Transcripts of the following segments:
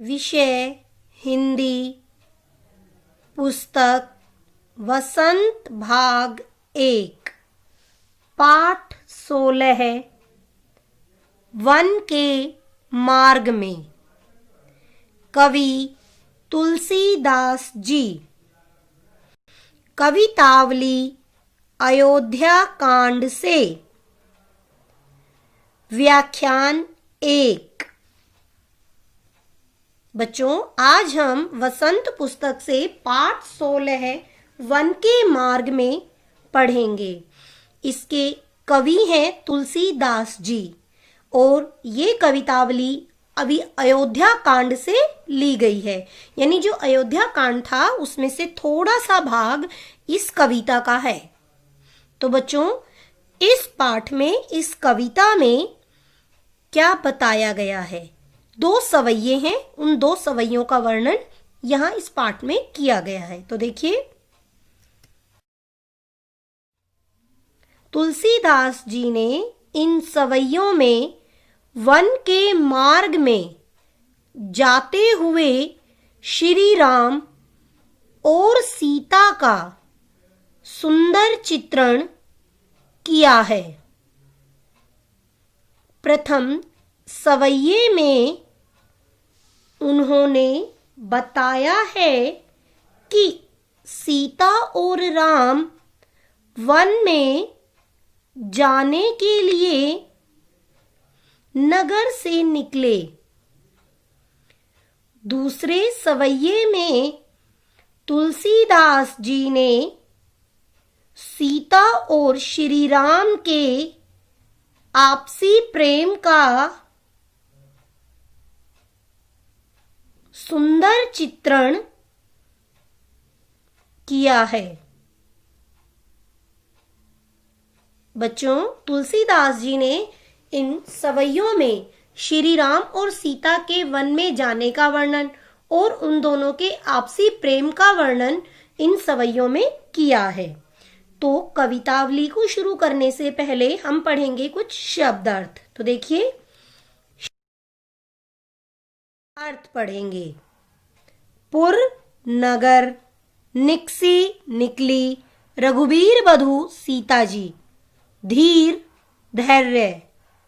विषय हिंदी, पुस्तक वसंत भाग 1, पाठ 16 वन के मार्ग में। कवि तुलसीदास जी। कवितावली अयोध्या कांड से। व्याख्यान 1। बच्चों, आज हम वसंत पुस्तक से पाठ 16 वन के मार्ग में पढ़ेंगे। इसके कवि हैं तुलसीदास जी और ये कवितावली अभी अयोध्या कांड से ली गई है। यानी जो अयोध्या कांड था उसमें से थोड़ा सा भाग इस कविता का है। तो बच्चों, इस पाठ में, इस कविता में क्या बताया गया है? 2 सवैये हैं, उन 2 सवैयों का वर्णन यहां इस पाठ में किया गया है। तो देखिए, तुलसीदास जी ने इन सवैयों में वन के मार्ग में जाते हुए श्री राम और सीता का सुंदर चित्रण किया है। प्रथम सवैये में उन्होंने बताया है कि सीता और राम वन में जाने के लिए नगर से निकले। दूसरे सवैये में तुलसीदास जी ने सीता और श्री राम के आपसी प्रेम का सुंदर चित्रण किया है। बच्चों, तुलसीदास जी ने इन सवैयों में श्री राम और सीता के वन में जाने का वर्णन और उन दोनों के आपसी प्रेम का वर्णन इन सवैयों में किया है। तो कवितावली को शुरू करने से पहले हम पढ़ेंगे कुछ शब्द अर्थ। तो देखिए, अर्थ पढ़ेंगे। पुर नगर, निकसी निकली, रघुबीर बधू सीता जी, धीर धैर्य,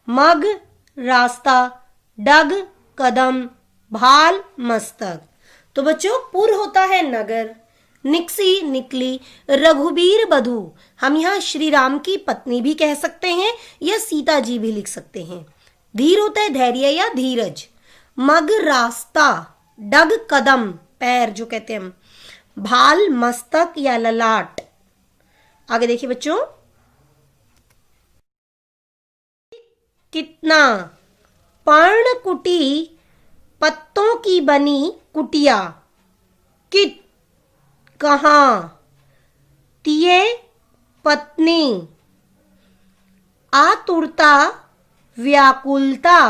मग रास्ता, डग कदम, भाल मस्तक। तो बच्चों, पुर होता है नगर, निकसी निकली, रघुबीर बधू हम यहाँ श्री राम की पत्नी भी कह सकते हैं या सीता जी भी लिख सकते हैं। धीर होता है धैर्य या धीरज। मग रास्ता, डग कदम पैर जो कहते हैं हम, भाल मस्तक या ललाट। आगे देखिए बच्चों, कितना, पर्णकुटी पत्तों की बनी कुटिया, कित कहां, तिये पत्नी, आतुरता व्याकुलता,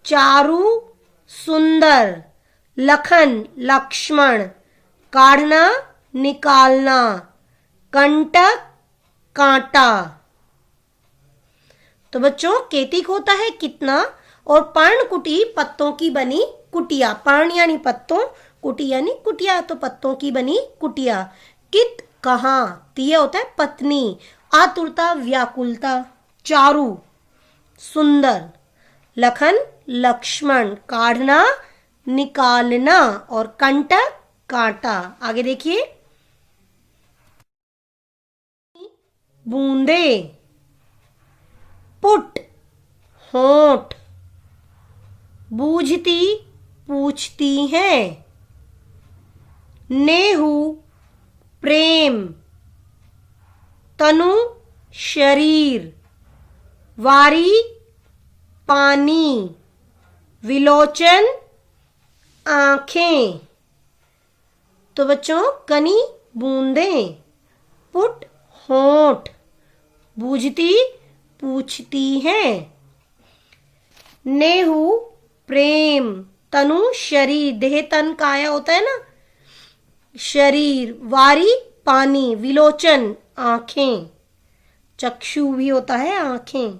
चारु सुंदर, लखन लक्ष्मण, काढ़ना निकालना, कंटक कांटा। तो बच्चों, केतिक होता है कितना और पर्णकुटी पत्तों की बनी कुटिया। पर्ण यानी पत्तों, कुटी यानी कुटिया, तो पत्तों की बनी कुटिया। कित कहां, तिये होता है पत्नी, आतुरता व्याकुलता, चारु सुंदर, लखन लक्ष्मण, काढ़ना निकालना और कंटक कांटा। आगे देखिए, बूंदे, पुट होंठ, बूझती पूछती हैं, नेहू प्रेम, तनु शरीर, वारी पानी, विलोचन आंखें। तो बच्चों, कनी बूंदें, पुट होंठ, बूझती पूछती हैं, नेहू प्रेम, तनु शरीर, देह तन काया होता है ना, शरीर, वारी पानी, विलोचन आंखें, चक्षु भी होता है आंखें।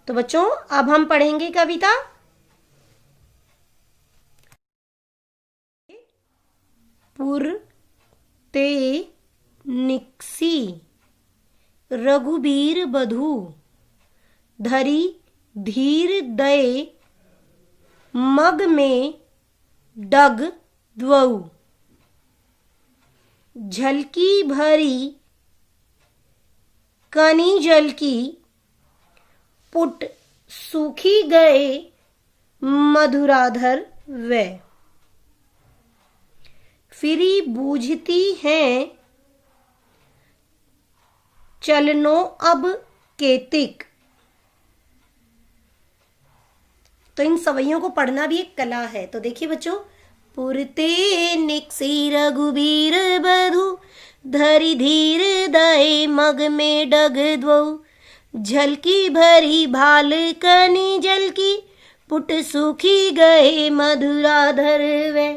तो बच्चों, अब हम पढ़ेंगे कविता। पुर ते निकसी रघुबीर बधू धरी धीर दये मग में डग द्वौ झलकी भरी कनी जल की पुट सूखी गए मधुराधर वे फिरी बूझती हैं चलनो अब केतिक। तो इन सवैयों को पढ़ना भी एक कला है। तो देखिए बच्चों, पुरते निकसी रघुबीर बधू धरी धीर दये मग में डग द्वौ झलकी भरी भाल कनी जल की पुट सूखी गए मधुराधर वे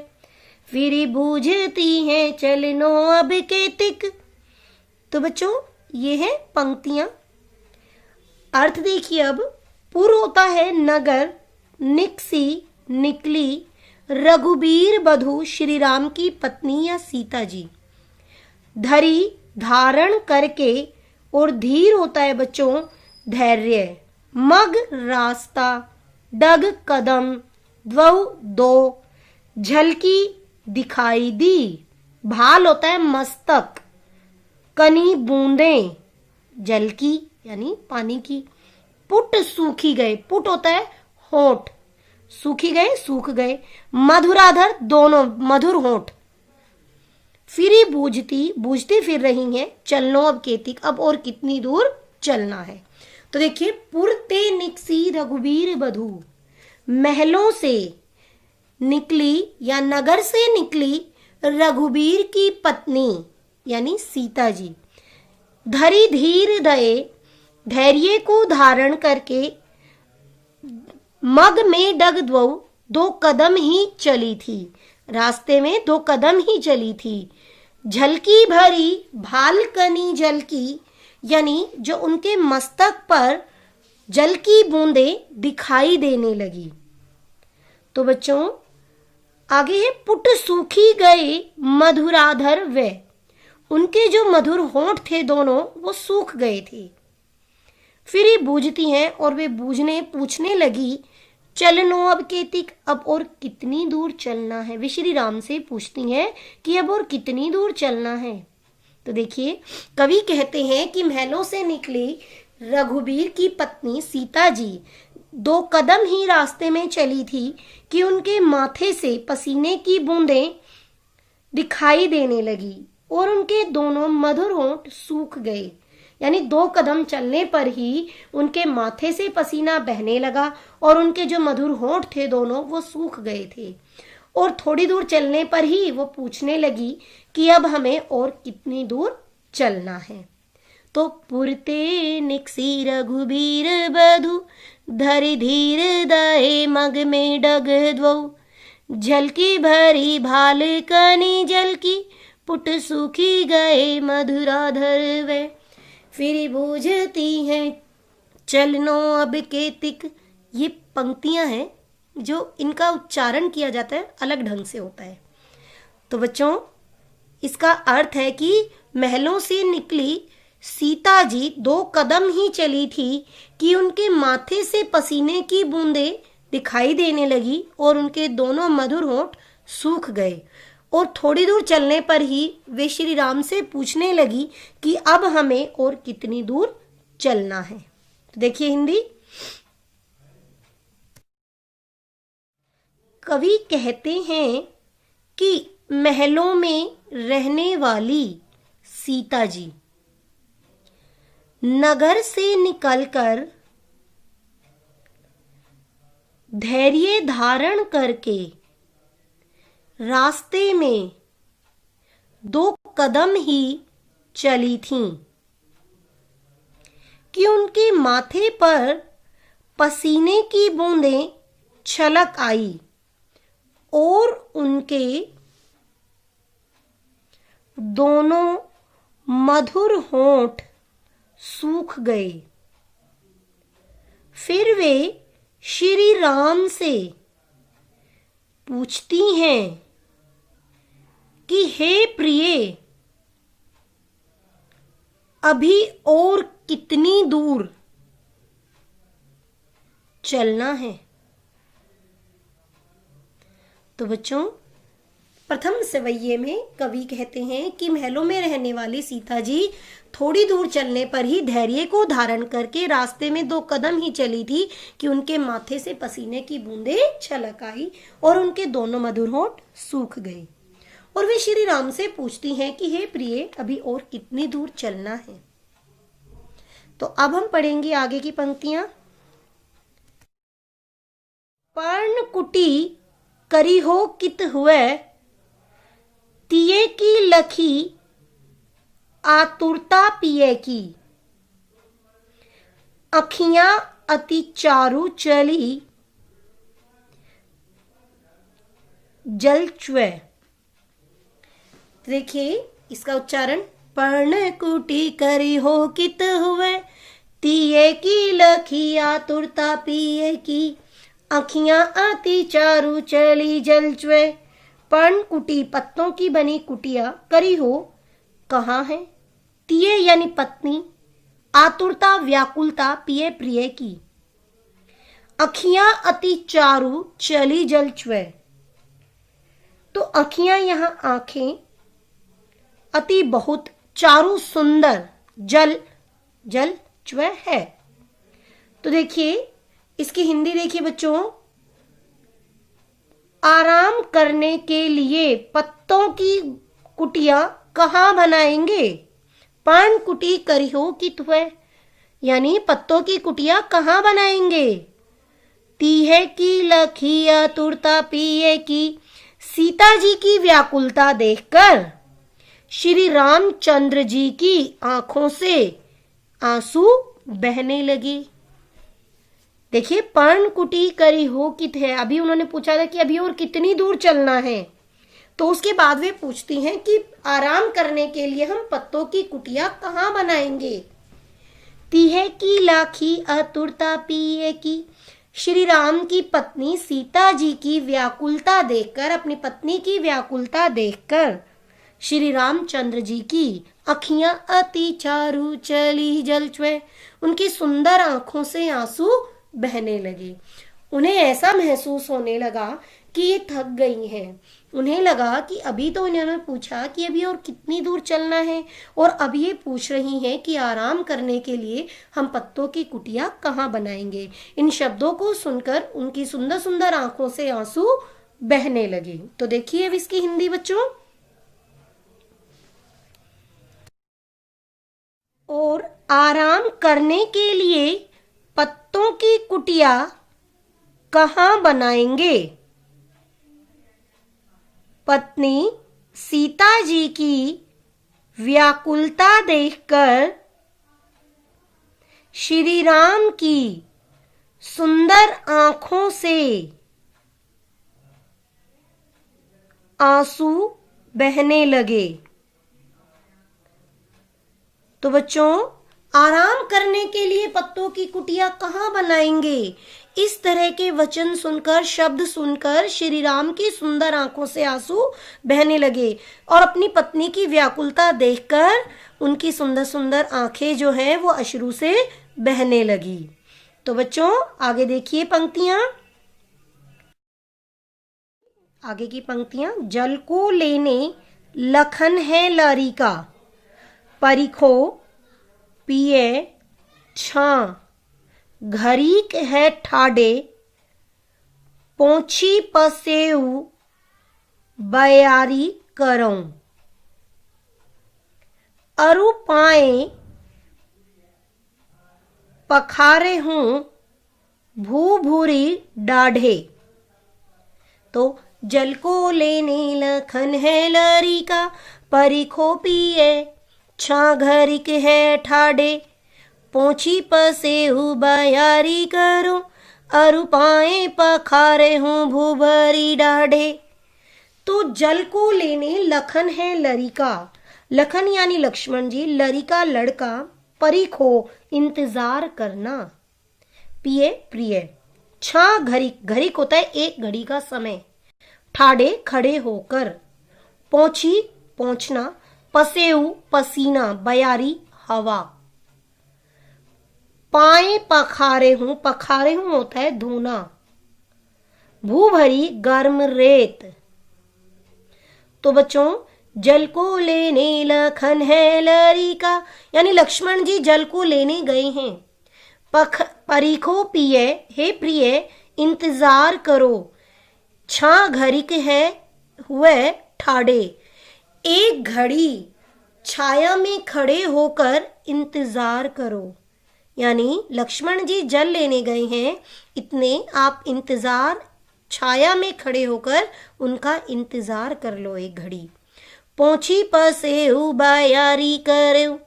फिर बूझती हैं चलनो अब केतिक। तो बच्चों ये है पंक्तियां। अर्थ देखिए अब। पुर होता है नगर, निकसी निकली, रघुबीर बधू श्री राम की पत्नी या सीता जी, धरी धारण करके, और धीर होता है बच्चों धैर्य, मग रास्ता, डग कदम, द्वौ दो, झलकी दिखाई दी, भाल होता है मस्तक, कनी बूंदें जल की यानी पानी की, पुट सूखी गए, पुट होता है होठ, सूखी गए सूख गए, मधुराधर दोनों मधुर होठ, फिरी बूझती फिर रही हैं चलनो अब केतिक, अब और कितनी दूर चलना है। तो देखिए, पुरते निकसी रघुबीर बधू, महलों से निकली या नगर से निकली रघुबीर की पत्नी यानी सीता जी, धरी धीर दये, धैर्य को धारण करके, मग में डग द्वौ, दो कदम ही चली थी, रास्ते में दो कदम ही चली थी, झलकी भरी भाल कनी जल की, यानी जो उनके मस्तक पर जल की बूंदें दिखाई देने लगी। तो बच्चों आगे है पुट सूखी गए मधुराधर वे, उनके जो मधुर होंठ थे दोनों वो सूख गए थे। फिर ही बूझती हैं और वे बूझने पूछने लगी चलनो अब केतिक, अब और कितनी दूर चलना है। वे श्री राम से पूछती हैं कि अब और कितनी दूर चलना है। तो देखिए, कवि कहते हैं कि महलों से निकली रघुबीर की पत्नी सीता जी दो कदम ही रास्ते में चली थी कि उनके माथे से पसीने की बूंदें दिखाई देने लगी और उनके दोनों मधुर होंठ सूख गए। यानी दो कदम चलने पर ही उनके माथे से पसीना बहने लगा और उनके जो मधुर होंठ थे दोनों वो सूख गए थे। और थोड़ी दूर चलने पर ही वो पूछने लगी कि अब हमें और कितनी दूर चलना है। तो पुरते निकसी रघुबीर बधू धरि धीर दये मग में डग द्वौ झलकी भरी भाल कनी जल की पुट सूखी गए मधुराधर वे फिर बूझती हैं चलनो अब केतिक। ये पंक्तियां हैं जो इनका उच्चारण किया जाता है अलग ढंग से होता है। तो बच्चों इसका अर्थ है कि महलों से निकली सीता जी दो कदम ही चली थी कि उनके माथे से पसीने की बूंदें दिखाई देने लगी और उनके दोनों मधुर होंठ सूख गए। और थोड़ी दूर चलने पर ही वे श्री राम से पूछने लगी कि अब हमें और कितनी दूर चलना है। तो देखिए हिंदी। कवि कहते हैं कि महलों में रहने वाली सीता जी नगर से निकलकर धैर्य धारण करके रास्ते में दो कदम ही चली थीं कि उनके माथे पर पसीने की बूंदें छलक आई और उनके दोनों मधुर होंठ सूख गए। फिर वे श्री राम से पूछती हैं कि हे प्रिय, अभी और कितनी दूर चलना है। तो बच्चों, प्रथम सवैये में कवि कहते हैं कि महलों में रहने वाली सीता जी थोड़ी दूर चलने पर ही धैर्य को धारण करके रास्ते में 2 कदम ही चली थी कि उनके माथे से पसीने की बूंदें छलक आई और उनके दोनों मधुर होंठ सूख गए। और वे श्री राम से पूछती हैं कि हे प्रिय, अभी और कितनी दूर चलना है। तो अब हम पढ़ेंगे आगे की पंक्तियां। पर्णकुटी करी हो कित हुए, तिये की लखी आतुरता पिए की। अखियां अति चारु चली, जल चुए। देखिए इसका उच्चारण, पर्णकुटी करी हो कित हुए, तिये की लखी आतुरता पिए की। अखियां अति चारु चली जल चुए। पर्णकुटी पत्तों की बनी कुटिया, करी हो कहाँ है, तिये यानी पत्नी, आतुरता व्याकुलता पिए प्रिय की। अखियां अति चारु चली जल चुए। तो अखियां यहाँ आंखें, अति बहुत, चारु सुंदर, जल जल चुए है। तो देखिए इसकी हिंदी देखिए बच्चों, आराम करने के लिए पत्तों की कुटिया कहाँ बनाएंगे। पर्णकुटी करी हो कित हुए, यानी पत्तों की कुटिया कहाँ बनाएंगे। तिये की लखी आतुरता पिए की। सीता जी की व्याकुलता देखकर श्री रामचंद्र जी की आंखों से आंसू बहने लगे। देखिए पर्णकुटी करी हो कित है, अभी उन्होंने पूछा था कि अभी और कितनी दूर चलना है। तो उसके बाद वे पूछती हैं कि आराम करने के लिए हम पत्तों की कुटिया कहाँ बनाएंगे। तिये की लाखी आतुरता पिए की। श्री राम की पत्नी सीता जी की व्याकुलता देखकर, अपनी पत्नी की व्याकुलता देखकर श्री रामचंद्र जी की अखियां अति चारु चली जल चुए, उनकी सुंदर आंखों से आंसू बहने लगे। उन्हें ऐसा महसूस होने लगा कि ये थक गई हैं। उन्हें लगा कि अभी तो इन्होंने पूछा कि अभी और कितनी दूर चलना है, और अब ये पूछ रही हैं कि आराम करने के लिए हम पत्तों की कुटिया कहाँ बनाएंगे। इन शब्दों को सुनकर उनकी सुंदर सुंदर आंखों से आंसू बहने लगे। तो देखिए अब इसकी हिंदी बच्चों, और आराम करने के लिए पत्तों की कुटिया कहाँ बनाएंगे। पत्नी सीता जी की व्याकुलता देखकर श्री राम की सुंदर आंखों से आंसू बहने लगे। तो बच्चों, आराम करने के लिए पत्तों की कुटिया कहाँ बनाएंगे, इस तरह के वचन सुनकर, शब्द सुनकर श्री राम की सुंदर आंखों से आंसू बहने लगे, और अपनी पत्नी की व्याकुलता देखकर उनकी सुंदर सुंदर आंखें जो हैं वो अश्रु से बहने लगी। तो बच्चों आगे देखिए पंक्तियां, आगे की पंक्तियां। जल को लेने लखन है लारी का, परिखो पिए छां, घरीक है ठाडे, पोंछी पसेऊ बयारी करऊं, अरु पाए पखारे हूं भू भूरी डाढ़े। तो जल को लेने लखन है लरी का, परिखो पिए छां, घरीक है ठाडे, पोंछी पसेऊ बयारी करूं, अरु पाए पखारे हूं भूभरी डाढ़े। तो जल को लेने लखन है लरिका, लखन यानी लक्ष्मण जी, लरिका लड़का, परिखो इंतजार करना, पिए प्रिय, छां घरिक, घरिक होता है एक घड़ी का समय, ठाडे खड़े होकर, पहुंची पहुंचना, पसेऊ पसीना, बयारी हवा। पाए पखारे हूं होता है धोना। भू भरी गर्म रेत। तो बच्चों जल को लेने लखन है लरिका, यानी लक्ष्मण जी जल को लेने गए हैं। परीखो पिए, हे प्रिय इंतजार करो, छा घरिक है हुए ठाड़े। एक घड़ी छाया में खड़े होकर इंतजार करो, यानी लक्ष्मण जी जल लेने गए हैं, इतने आप इंतजार, छाया में खड़े होकर उनका इंतजार कर लो एक घड़ी। पहुंची पसेऊ बयारी करो,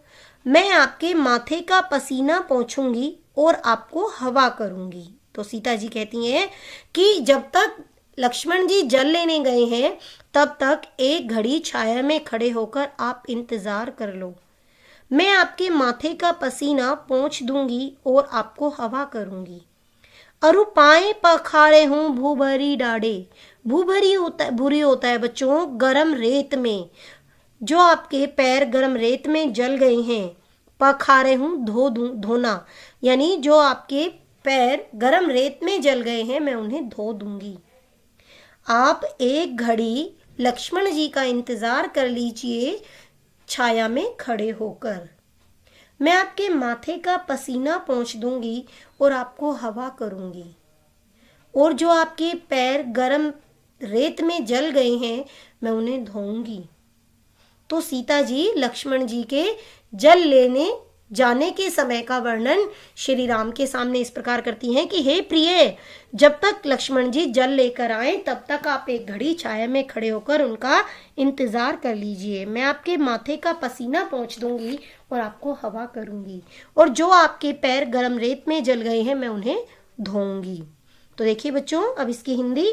मैं आपके माथे का पसीना पोंछूंगी और आपको हवा करूंगी। तो सीता जी कहती हैं कि जब तक लक्ष्मण जी जल लेने गए हैं तब तक एक घड़ी छाया में खड़े होकर आप इंतजार कर लो, मैं आपके माथे का पसीना पोंछ दूंगी और आपको हवा करूंगी। अरु पाए पखारे हूं भूभरी डाढ़े। भूभरी होता है बच्चों गरम रेत में, जो आपके पैर गरम रेत में जल गए हैं। पखारे हूं धोना, यानी जो आपके पैर गरम रेत में जल गए हैं मैं उन्हें धो दूंगी। आप एक घड़ी लक्ष्मण जी का इंतजार कर लीजिए छाया में खड़े होकर, मैं आपके माथे का पसीना पोंछ दूंगी और आपको हवा करूंगी। और जो आपके पैर गरम रेत में जल गए हैं मैं उन्हें धोऊंगी। तो सीता जी लक्ष्मण जी के जल लेने जाने के समय का वर्णन श्री राम के सामने इस प्रकार करती हैं कि हे प्रिय, जब तक लक्ष्मण जी जल लेकर आए तब तक आप एक घड़ी छाया में खड़े होकर उनका इंतजार कर लीजिए, मैं आपके माथे का पसीना पोंछ दूंगी और आपको हवा करूंगी। और जो आपके पैर गरम रेत में जल गए हैं मैं उन्हें धोऊंगी। तो देखिए बच्चों, अब इसकी हिंदी।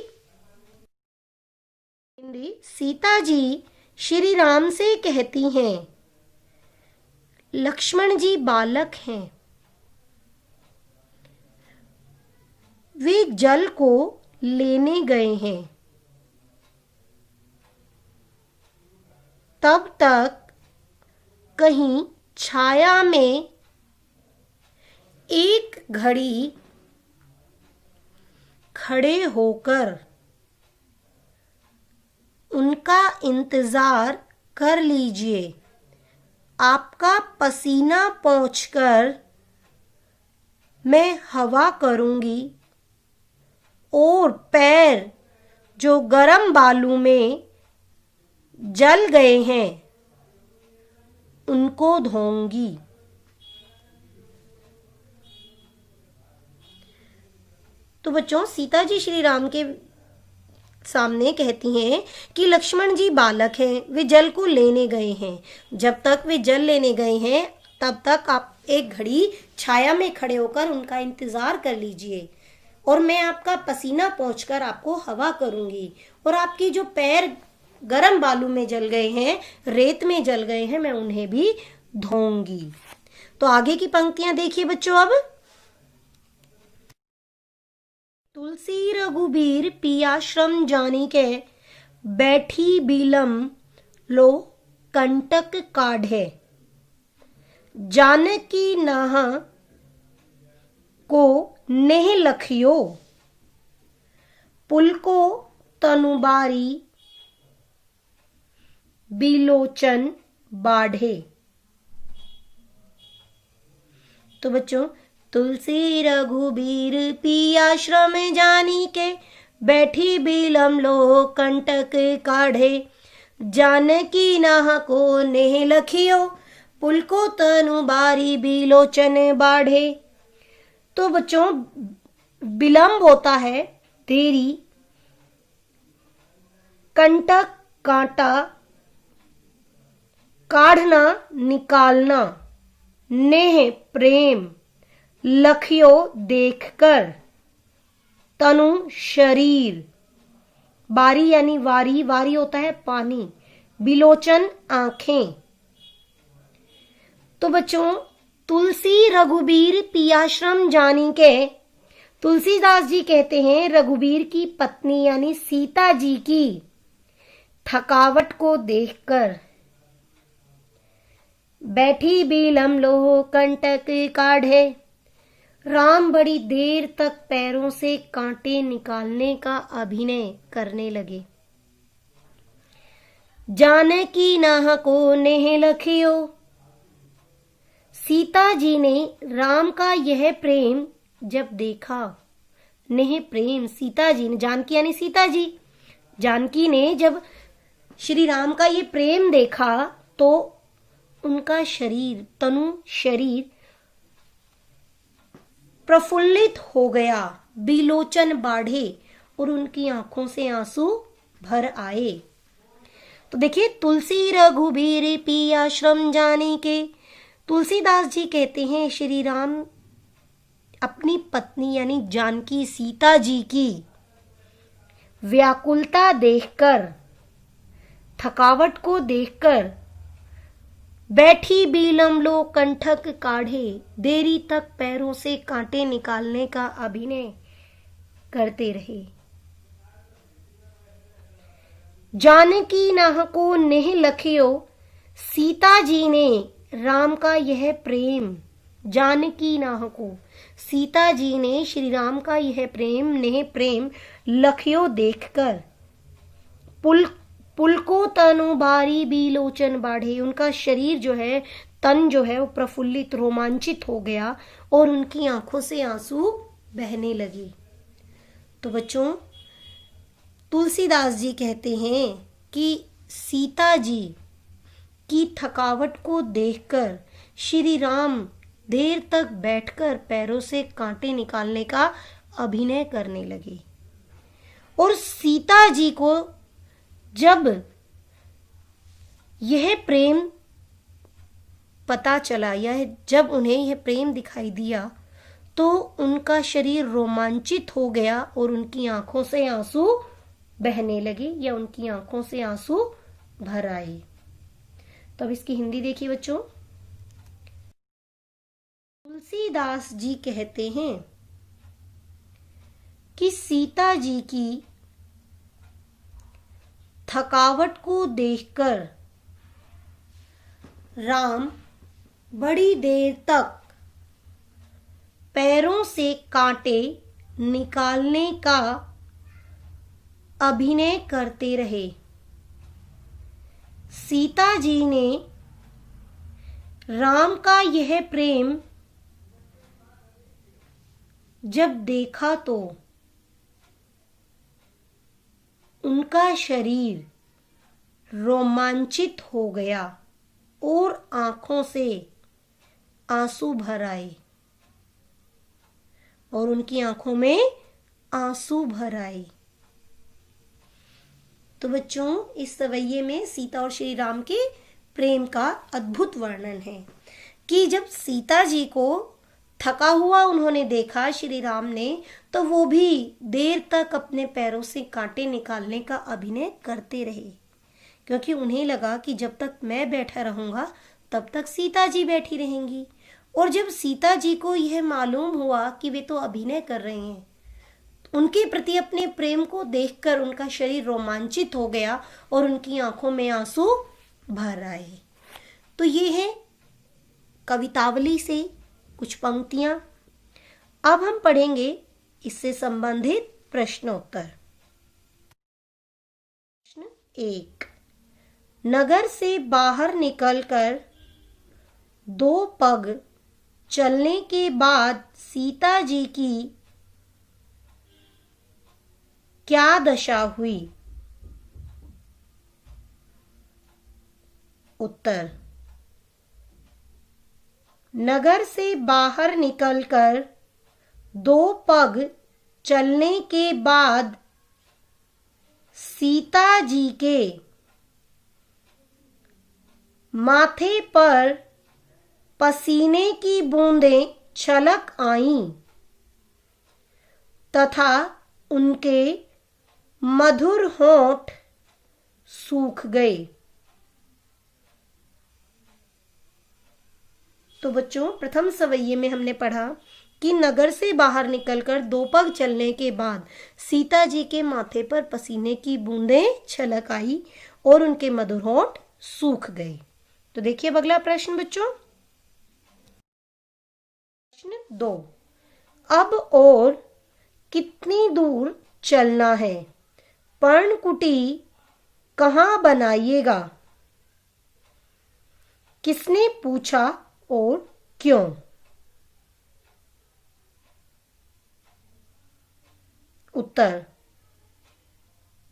सीता जी श्री राम से कहती हैं, लक्ष्मण जी बालक हैं, वे जल को लेने गए हैं, तब तक कहीं छाया में एक घड़ी खड़े होकर उनका इंतजार कर लीजिए, आपका पसीना पोंछकर मैं हवा करूंगी और पैर जो गरम बालू में जल गए हैं उनको धोऊंगी। तो बच्चों सीता जी श्री राम के सामने कहती हैं कि लक्ष्मण जी बालक हैं, वे जल को लेने गए हैं, जब तक वे जल लेने गए हैं तब तक आप एक घड़ी छाया में खड़े होकर उनका इंतजार कर लीजिए और मैं आपका पसीना पोंछकर आपको हवा करूंगी और आपकी जो पैर गरम बालू में जल गए हैं, रेत में जल गए हैं, मैं उन्हें भी धोऊंगी। तो आगे की पंक्तियां देखिए बच्चों। अब तुलसी रघुबीर पियाश्रम जानी के, बैठी बीलम लो कंटक काढ़े। जानकी नाहा को नेह लखियो, पुलको तनुबारी बिलोचन बाढ़े। तो बच्चों, तुलसी रघुबीर पियाश्रम जानी के, बैठी बीलम लो कंटक काढ़े। जानकी नाह को नेह लखियो, पुलको तनु बारी बिलोचन बाढ़े। तो बच्चों विलंब होता है देरी, कंटक कांटा, काढ़ना निकालना, नेह प्रेम, लखियो देखकर, तनु शरीर, बारी यानी वारी, वारी होता है पानी, बिलोचन आंखें। तो बच्चों तुलसी रघुबीर पियाश्रम जानी के, तुलसीदास जी कहते हैं रघुबीर की पत्नी यानी सीता जी की थकावट को देखकर बैठी बीलम लोह कंटक काढ़े। राम बड़ी देर तक पैरों से कांटे निकालने का अभिनय करने लगे। जानकी नाह को नेह लखियो। सीता जी ने राम का यह प्रेम जब देखा, नेह प्रेम सीता जी ने, जानकी यानी सीता जी, जानकी ने जब श्री राम का ये प्रेम देखा तो उनका शरीर, तनु शरीर प्रफुल्लित हो गया, बिलोचन बाढ़े और उनकी आंखों से आंसू भर आए। तो देखिए, तुलसी रघुबीर पिया श्रम जानी के, तुलसीदास जी कहते हैं श्री राम अपनी पत्नी यानी जानकी सीता जी की व्याकुलता देखकर, थकावट को देखकर बैठी बीलम लो कंठक काढ़े, देरी तक पैरों से कांटे निकालने का अभिनय करते रहे। जानकी नाह को नेह लखियो। सीता जी ने राम का यह प्रेम, जानकी नाह को, सीता जी ने श्री राम का यह प्रेम, नेह प्रेम लखियो देखकर, पुलको तनु बारी बीलोचन बाढ़े, उनका शरीर जो है, तन जो है वो प्रफुल्लित, रोमांचित हो गया और उनकी आंखों से आंसू बहने लगे। तो बच्चों, तुलसीदास जी कहते हैं कि सीता जी की थकावट को देखकर श्री राम देर तक बैठकर पैरों से कांटे निकालने का अभिनय करने लगे। और सीता जी को जब यह प्रेम पता चला, यह जब उन्हें यह प्रेम दिखाई दिया तो उनका शरीर रोमांचित हो गया और उनकी आंखों से आंसू बहने लगे या उनकी आंखों से आंसू भर आए। तो अब इसकी हिंदी देखिए बच्चों। तुलसीदास जी कहते हैं कि सीता जी की थकावट को देखकर राम बड़ी देर तक पैरों से कांटे निकालने का अभिनय करते रहे। सीता जी ने राम का यह प्रेम जब देखा तो उनका शरीर रोमांचित हो गया और आंखों से आंसू भर आए, और उनकी आंखों में आंसू भर आए। तो बच्चों, इस सवैये में सीता और श्री राम के प्रेम का अद्भुत वर्णन है कि जब सीता जी को थका हुआ उन्होंने देखा श्री राम ने, तो वो भी देर तक अपने पैरों से कांटे निकालने का अभिनय करते रहे, क्योंकि उन्हें लगा कि जब तक मैं बैठा रहूंगा तब तक सीता जी बैठी रहेंगी। और जब सीता जी को यह मालूम हुआ कि वे तो अभिनय कर रहे हैं, उनके प्रति अपने प्रेम को देखकर उनका शरीर रोमांचित हो गया और उनकी आंखों में आंसू भर आए। तो ये है कवितावली से कुछ पंक्तियां। अब हम पढ़ेंगे इससे संबंधित प्रश्नोत्तर। प्रश्न 1, नगर से बाहर निकलकर 2 पग चलने के बाद सीता जी की क्या दशा हुई? उत्तर, नगर से बाहर निकलकर 2 पग चलने के बाद सीता जी के माथे पर पसीने की बूंदें छलक आईं तथा उनके मधुर होंठ सूख गए। तो बच्चों, प्रथम सवैये में हमने पढ़ा कि नगर से बाहर निकलकर 2 पग चलने के बाद सीता जी के माथे पर पसीने की बूंदें छलक आई और उनके मधुर होंठ सूख गए। तो देखिए अब अगला प्रश्न बच्चों। प्रश्न 2, अब और कितनी दूर चलना है? पर्णकुटी कहाँ बनाइएगा? किसने पूछा और क्यों? उत्तर,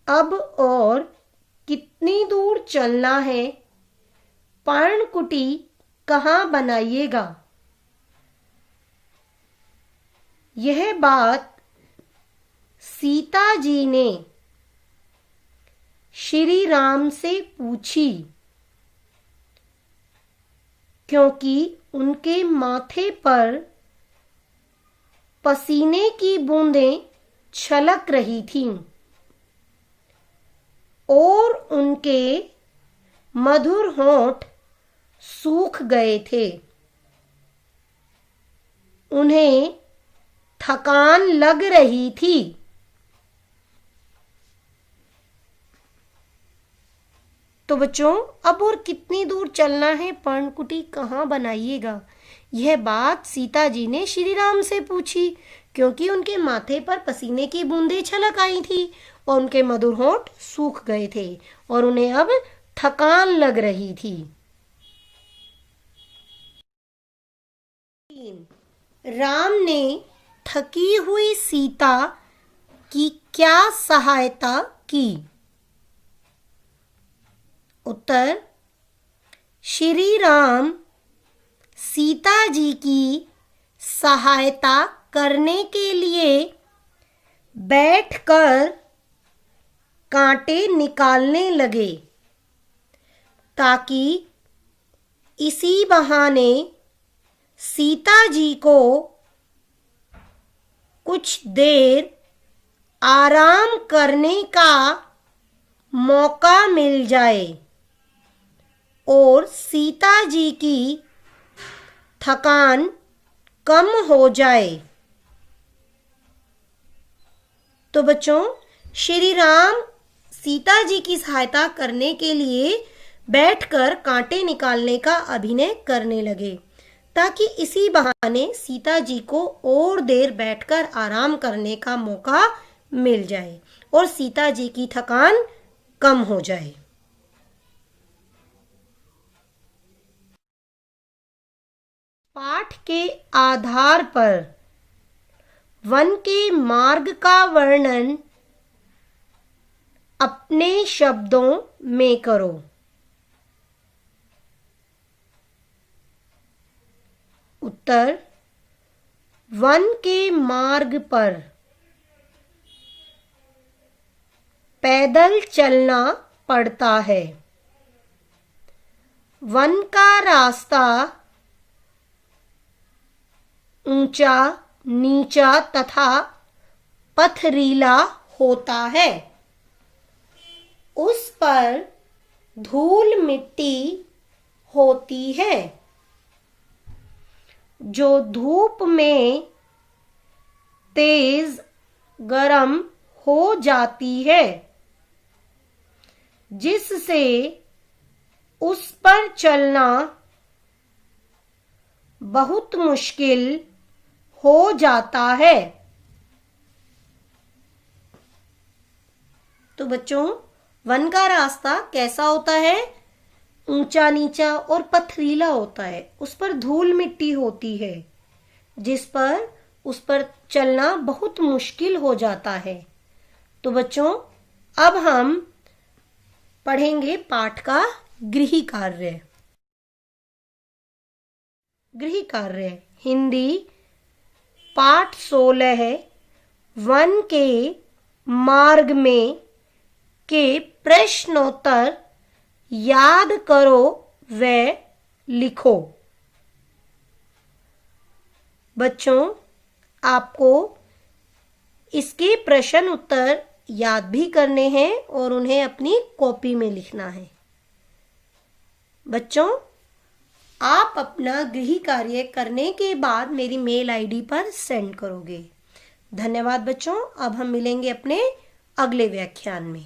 अब और कितनी दूर चलना है? पर्णकुटी कहाँ बनाइएगा? यह बात सीता जी ने श्री राम से पूछी क्योंकि उनके माथे पर पसीने की बूंदें छलक रही थीं और उनके मधुर होंठ सूख गए थे। उन्हें थकान लग रही थी। तो बच्चों, अब और कितनी दूर चलना है? पर्णकुटी कहाँ बनाइएगा? यह बात सीता जी ने श्री राम से पूछी क्योंकि उनके माथे पर पसीने की बूंदें छलक आई थी और उनके मधुर होंठ सूख गए थे और उन्हें अब थकान लग रही थी। 3, राम ने थकी हुई सीता की क्या सहायता की? उत्तर, श्री राम सीता जी की सहायता करने के लिए बैठकर कांटे निकालने लगे ताकि इसी बहाने सीता जी को कुछ देर आराम करने का मौका मिल जाए और सीता जी की थकान कम हो जाए। तो बच्चों, श्री राम सीता जी की सहायता करने के लिए बैठकर कांटे निकालने का अभिनय करने लगे ताकि इसी बहाने सीता जी को और देर बैठकर आराम करने का मौका मिल जाए और सीता जी की थकान कम हो जाए। पाठ के आधार पर वन के मार्ग का वर्णन अपने शब्दों में करो। उत्तर, वन के मार्ग पर पैदल चलना पड़ता है। वन का रास्ता ऊंचा, नीचा तथा पथरीला होता है। उस पर धूल मिट्टी होती है जो धूप में तेज गरम हो जाती है, जिससे उस पर चलना बहुत मुश्किल हो जाता है। तो बच्चों, वन का रास्ता कैसा होता है? ऊंचा, नीचा और पथरीला होता है। उस पर धूल मिट्टी होती है उस पर चलना बहुत मुश्किल हो जाता है। तो बच्चों, अब हम पढ़ेंगे पाठ का गृह कार्य। गृह कार्य हिंदी पाठ 16 है। वन के मार्ग में के प्रश्नोत्तर याद करो व लिखो। बच्चों, आपको इसके प्रश्न उत्तर याद भी करने हैं और उन्हें अपनी कॉपी में लिखना है। बच्चों, आप अपना गृह कार्य करने के बाद मेरी मेल आईडी पर सेंड करोगे। धन्यवाद बच्चों। अब हम मिलेंगे अपने अगले व्याख्यान में।